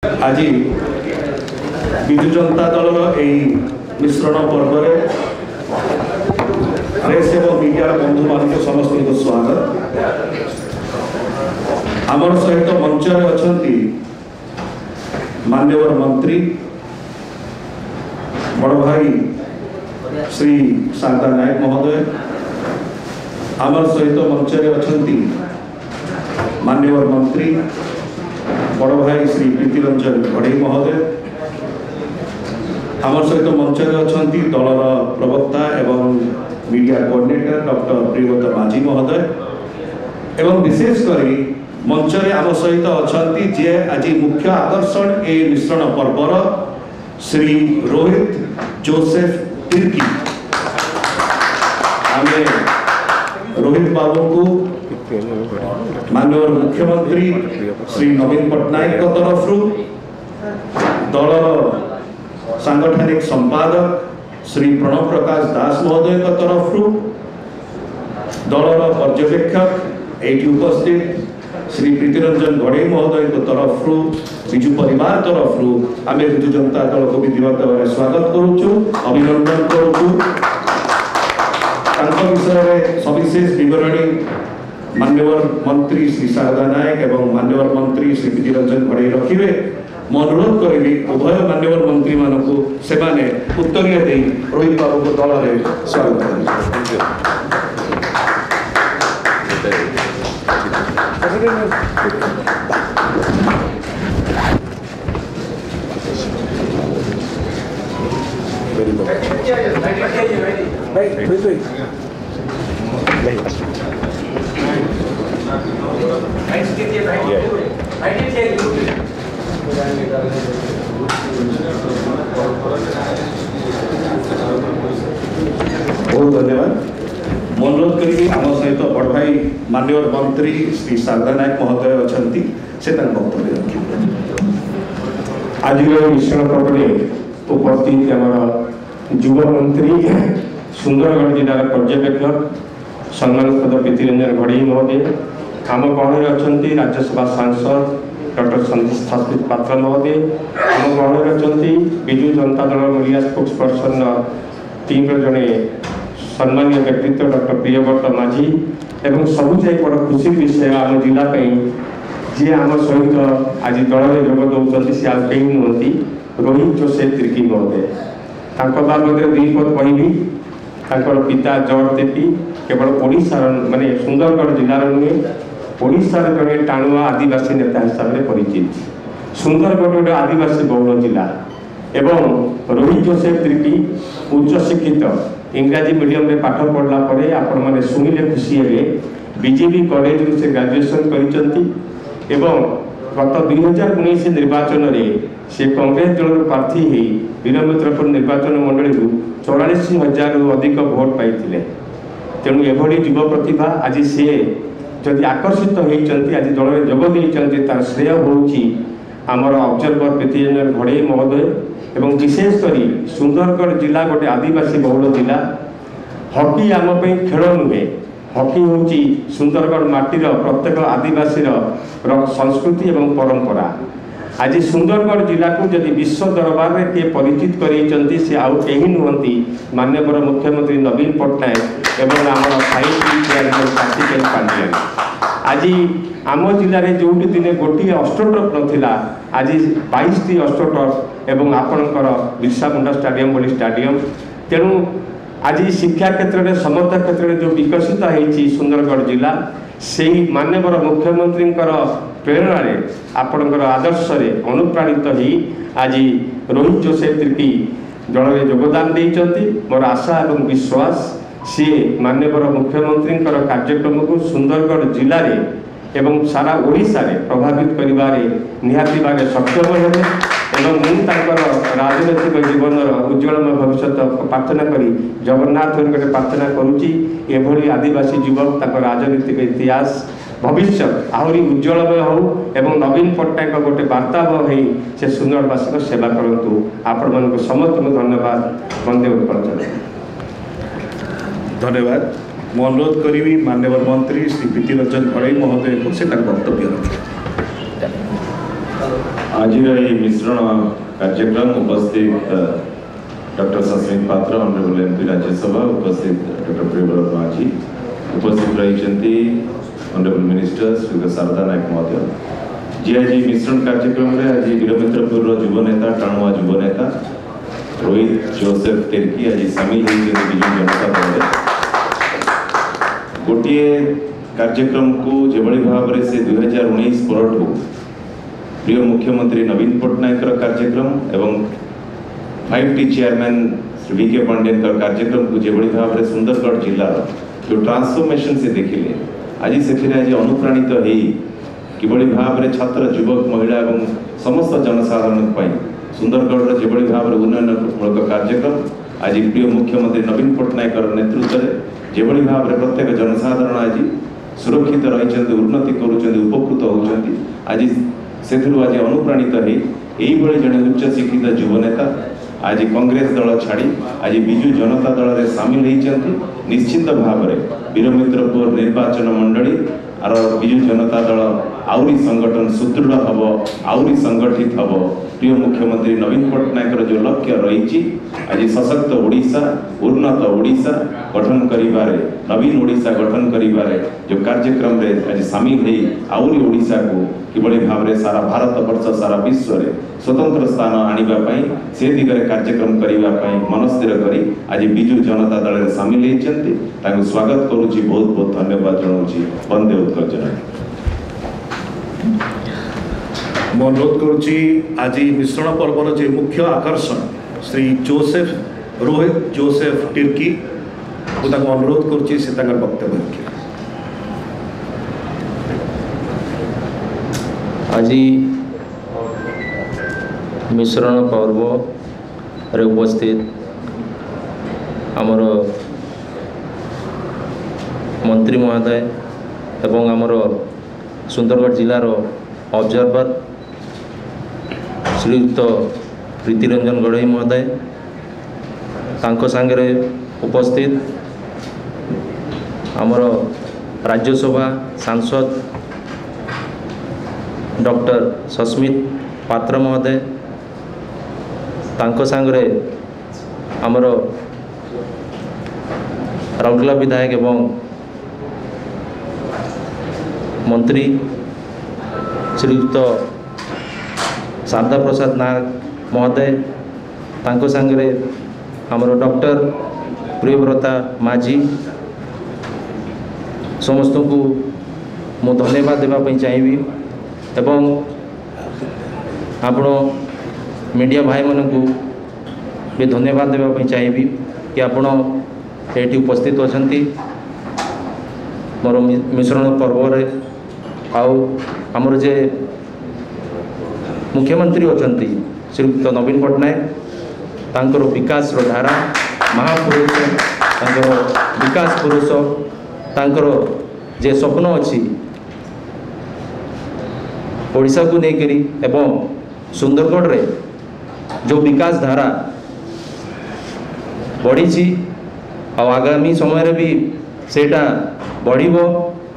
आज विजु जनता दल मिश्रण पर्व प्रेस एवं मीडिया बंधु मान समस्त को स्वागत। आमर सहित मंच अच्छा मान्यवर मंत्री बड़ भाई श्री शारदा नायक महोदय, आमर सहित मंच अच्छा मान्यवर मंत्री बड़ भाई श्री प्रीतिरंजन घड़ई महोदय, आमर सहित मंच अच्छा दलर प्रवक्ता एवं मीडिया कोऑर्डिनेटर डॉक्टर प्रियव्रत माझी महोदय एवं विशेषकर मंच आम सहित अच्छा जे आज मुख्य आकर्षण ए मिश्रण पर्वर श्री रोहित जोसेफ तिर्की। आम रोहित बाबू को माननीय मुख्यमंत्री श्री नवीन पट्टनायक तरफ दलर सांगठनिक संपादक श्री प्रणव प्रकाश दास महोदय तरफ दलर पर्यवेक्षक ये उपस्थित श्री प्रीतिरंजन घड़ई महोदय तरफ विजु परिवार तरफ आम विजु जनता दल को विधिवत भाव स्वागत करुचु, अभिनंदन करुचु। विषय सविशेष विवरणी मान्यवर मंत्री श्री शारदा नायक एवं मान्यवर मंत्री श्री प्रीतिरंजन घड़ई रखिए। मैं अनुरोध करी उभय मान्यवर मंत्री मानक से उत्तरीय दे रोहित बाबू को दल में स्वागत बहुत धन्यवाद। अनुरोध करी आम सहित बड़ भाई मान्यवर मंत्री श्री शारदा नायक महोदय अच्छा से वक्तव्य रखिए। आज मिश्रण पर्व उपस्थित युवा मंत्री सुंदरगढ़ जिलार पर्यवेक्षक सम्मानित प्रीतिरंजन घड़ई महोदय, आम गहण अच्छा राज्यसभा सांसद डॉक्टर संदीप पात्र महोदय, आम गहण अच्छा Biju Janata Dal media spokes person team जड़े सम्मानीय व्यक्तित्व डॉक्टर प्रियव्रत माझी एवं सबुचाई बड़ खुशी विषय आम जिला जी आम सहित आज दल में जोग दौरान सी आज कहीं नुहति रोहित जोसेफ तिर्की महोदय। बाबद दुई पद कहि पिता जॉर्ज देवी केवल ओडिशार माने सुंदरगढ़ जिलार नुहे ओडिशार जड़े टाणुआ आदिवासी नेता हिसाब से परिचित। सुंदरगढ़ गोटे आदिवासी बहुल जिला एवं रोहित जोसेफ तिर्की उच्च शिक्षित इंग्राजी मीडियम में पाठ पढ़ला परे आपण माने सुनिले खुशी हेबे बीजेपी कॉलेज से ग्रेजुएशन करिसंती एवं गत 2019 निर्वाचन में से कांग्रेस दल प्रार्थी हो वीरमित्रपुर निर्वाचन मंडली 44,000 अधिक भोट पाई। तेणु एभली युव प्रतिभा आज सी जदि आकर्षित होती आज दल में जोग देते तार श्रेय होची आमर ऑब्जर्वर प्रीतिरंजन घड़ई महोदय एवं विशेषकर सुंदरगढ़ जिला गोटे आदिवासी बहुल जिला। हॉकी आम खेल नुहे, हॉकी हूँ सुंदरगढ़ माटीर प्रत्येक आदिवासी संस्कृति एवं परंपरा। आज सुंदरगढ़ जिला को जदि विश्व दरबार में किए परिचित करते सी आउ कहीं नुहति माननीय मुख्यमंत्री नवीन पट्टनायक एवं आम चेयरमैन पांड्यान। आज आम जिले में जो दिने गोटे अष्टटर्फ नाला आज 22टी अष्टटर्फ एवं आपणकर बिरसा मुंडा स्टाडियम बोली स्टाडियम। तेणु आज शिक्षा क्षेत्र में समर्थ क्षेत्र में जो विकसित होती सुंदरगढ़ जिला से माननीय मुख्यमंत्री प्रेरणा आपणकर आदर्श अनुप्राणित हो आज रोहित जोसेफ तिर्की दल में योगदान देते। मोर आशा और विश्वास सी माननीय मुख्यमंत्री कार्यक्रम को सुंदरगढ़ जिले में एवं सारा ओडिशा रे प्रभावित करिबारे निहाती भागे सक्षम हेबे एवं राजनैतिक जीवन उज्ज्वलमय भविष्य प्रार्थना करी जगन्नाथ प्रार्थना करुच्ची एभली आदिवासी युवक राजनीतिक इतिहास भविष्य आहरी उज्ज्वलमय हो एवं नवीन पट्टनायक गोटे वार्तावह हो से सुंदरवासी सेवा करूँ। आपण मान समस्त धन्यवाद। वंदे उत्कल। धन्यवाद। मैं अनुरोध करी माननीय मंत्री श्री प्रीतिरंजन घड़ई महोदय को से वक्तव्य रखें। आज मिश्रण कार्यक्रम उपस्थित डॉक्टर सस्मित पात्र ऑनरेबल एमपी राज्यसभा उपस्थित डॉक्टर प्रियव्रत माझी उपस्थित रही ऑनरेबल मिनिस्टर श्री शारदा नायक महोदय जी आज मिश्रण कार्यक्रम में आज वीरमित्रपुर युव नेता टाणुआ युव नेता रोहित जोसेफ तिर्की आज सामिल होती विजु जनता दल गोटे कार्यक्रम को जो भाव में से 2019 परठू प्रिय मुख्यमंत्री नवीन पट्टनायक कार्यक्रम एवं 5T chairman Shri VK. Pandian कार्यक्रम को जो भाव में सुंदरगढ़ जिलार जो ट्रांसफॉर्मेशन से देखिले आज से आज अनुप्राणित हो कि भाव में छात्र युवक महिला और समस्त जनसाधारण सुंदरगढ़ जो भाव में उन्नयनमूलक कार्यक्रम आज प्रिय मुख्यमंत्री नवीन पट्टनायक नेतृत्व में जो भाव में प्रत्येक जनसाधारण आज सुरक्षित रही उन्नति कर उपकृत होती आज से आज अनुप्राणित हो जड़े उच्च शिक्षित युव नेता आज कांग्रेस दल छाड़ी आज विजु जनता दल में सामिल होती निश्चित भाव में वीरमित्रपुर निर्वाचन मंडली आर विजु जनता दल आउरी संगठन सुदृढ़ हम आउरी संगठित हम प्रिय मुख्यमंत्री नवीन पट्टनायक जो लक्ष्य रही आज सशक्त ओडिशा उन्नत ओडिशा गठन करिबारे नवीन ओडिशा गठन करिबारे जो कार्यक्रम रे आज सामिल हो आउरी ओडिशा को किभली भाव में सारा भारत वर्ष सारा विश्व रे स्वतंत्र स्थान आनिबा पई से दिगरे कार्यक्रम करिबा पई मनस्थिर करी आज विजु जनता दल रे सामिल होइचंती ताकु स्वागत करूची बहुत बहुत धन्यवाद जणाउची वंदे उत्कल जनाई अनुरोध करुच्ची आज मिश्रण पर्वर जो मुख्य आकर्षण श्री रोहित जोसेफ तिर्की को अनुरोध करुच्ची से वक्तव्य रखे। आज मिश्रण पर्व रे उपस्थित आमर मंत्री महोदय एवं आमर सुंदरगढ़ जिलार ऑब्जर्वर श्रीयुक्त प्रीतिरंजन गढ़ई महोदय तांको सांगरे उपस्थित आमर राज्यसभा सांसद डॉक्टर सस्मित पात्र महोदय तांको सांगरे आमर राउरकेला विधायक एवं मंत्री श्रीयुक्त शारदा प्रसाद नायक महोदय तांको सांगरे आमर डॉक्टर प्रियव्रता माझी समस्त को मु धन्यवाद देवाई चाहिए एवं आपण मीडिया भाई मन को भी धन्यवाद देवाई चाहिए कि आपण ये उपस्थित अच्छा मोर मिश्रण पर्व रे आमर जे मुख्यमंत्री अच्छा श्रीयुक्त नवीन पट्टनायक तांकर विकास धारा महापुरुष तांकर विकास पुरुष तांकर जे स्वप्न अच्छी ओडिशा को लेकरी एवं सुंदरगढ़ रे जो विकास धारा बढ़ी आगामी समय भी सेटा बढ़िबो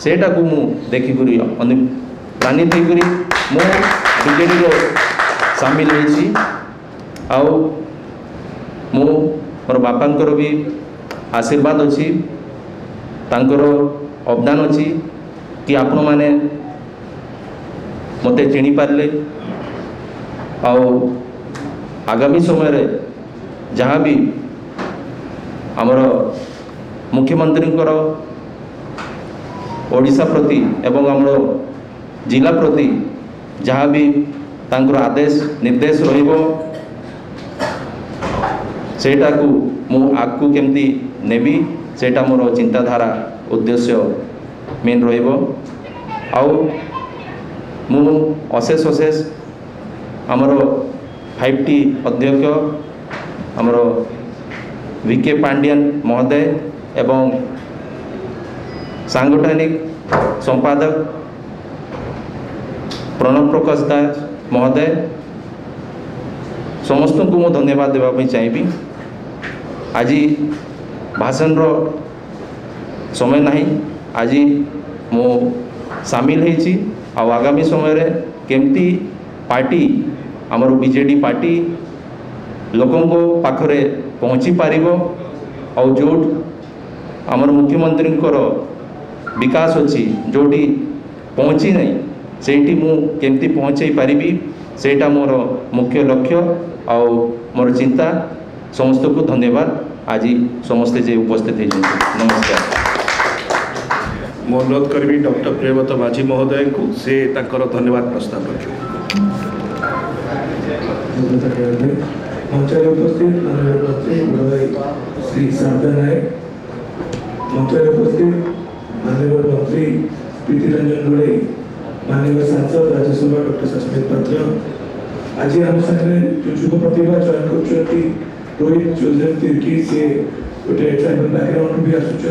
सेटा को मु देखिकरी अनुप्राणित होकरी मु बीजेडी रो सामिल होइछि आउ मु मोर बापांकर भी आशीर्वाद अच्छी तांकर अवदान अच्छी कि आपण माने मते चिनी पारले आउ आगामी समय रे जहाँ भी आमर मुख्यमंत्री ओडिशा प्रति एवं आमर जिला प्रति जहाँ भी तांकर आदेश निर्देश रहिबो सेटा को मु आगु केमती नेबी सेटा मोर चिंताधारा उद्देश्य मेन रहिबो आउ मु अशेष अशेष आमर 5T अध्यक्ष आमर वी.के. पांडियन महोदय एवं सांगठनिक संपादक प्रणव प्रकाश दास महोदय समस्त को मु धन्यवाद देवाई चाहिए। आज भाषण रो समय नहीं आज मु सामिल होइछि आगामी समय रे केमती पार्टी आमर बीजेडी पार्टी लोकों पाखरे पहुँची पारिबो और जो आमर मुख्यमंत्री विकास अच्छी जोटी पहुँची नहीं सेठी मु केमती पहुँचे पारिबी सेटा मोर मुख्य लक्ष्य और मोर चिंता। समस्त को धन्यवाद आज समस्ते जे उपस्थित होती। नमस्कार। मैं अनुरोध करी डॉक्टर प्रियव्रत माझी महोदय को से तांकर धन्यवाद प्रस्ताव रखे। मंचर उपस्थित माननीय मंत्री श्री शारदा नायक, मंचर उपस्थित माननीय मंत्री प्रीति रंजन गोड़े, माननीय सांसद राज्यसभा डॉक्टर सस्मित पात्र, आज आम सामने जो युव प्रतिभा चयन कर रोहित जोसेफ तिर्की से गोटे ट्राइबल बैकग्राउंड भी आसुच्च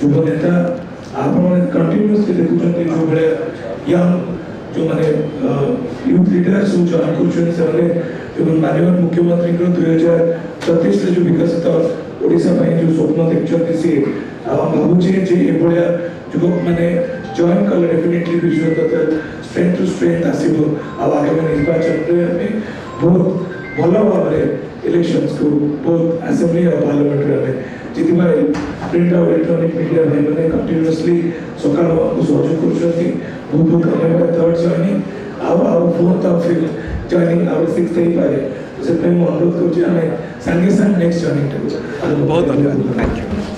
युव नेता आप कंटिन्यूअसली देखुं जो भाया यंग जो मैंने यूथ लीडर्स चयन कर माननीय मुख्यमंत्री 2034 जो विकसित ओडिशा जो स्वप्न देखते सी भावुचे ये युवक मैंने जॉइन कले definitely visual strength to strength आसो आगामी निर्वाचन में बहुत भल भाव इलेक्शंस को बहुत असेंबली और पार्लियामेंट में जितबारे प्रिंट और इलेक्ट्रॉनिक मीडिया भाई मैंने कंटिन्यूअसली सकाल सहयोग कर बहुत बहुत धन्यवाद। थर्ड जॉइनिंग आउ फोर्थ और फिफ्थ जॉइनिंग आउ सिक्स्थ हो पाए से अनुरोध कर संगे संग नेक्स्ट जॉइनिंग बहुत धन्यवाद। Thank you.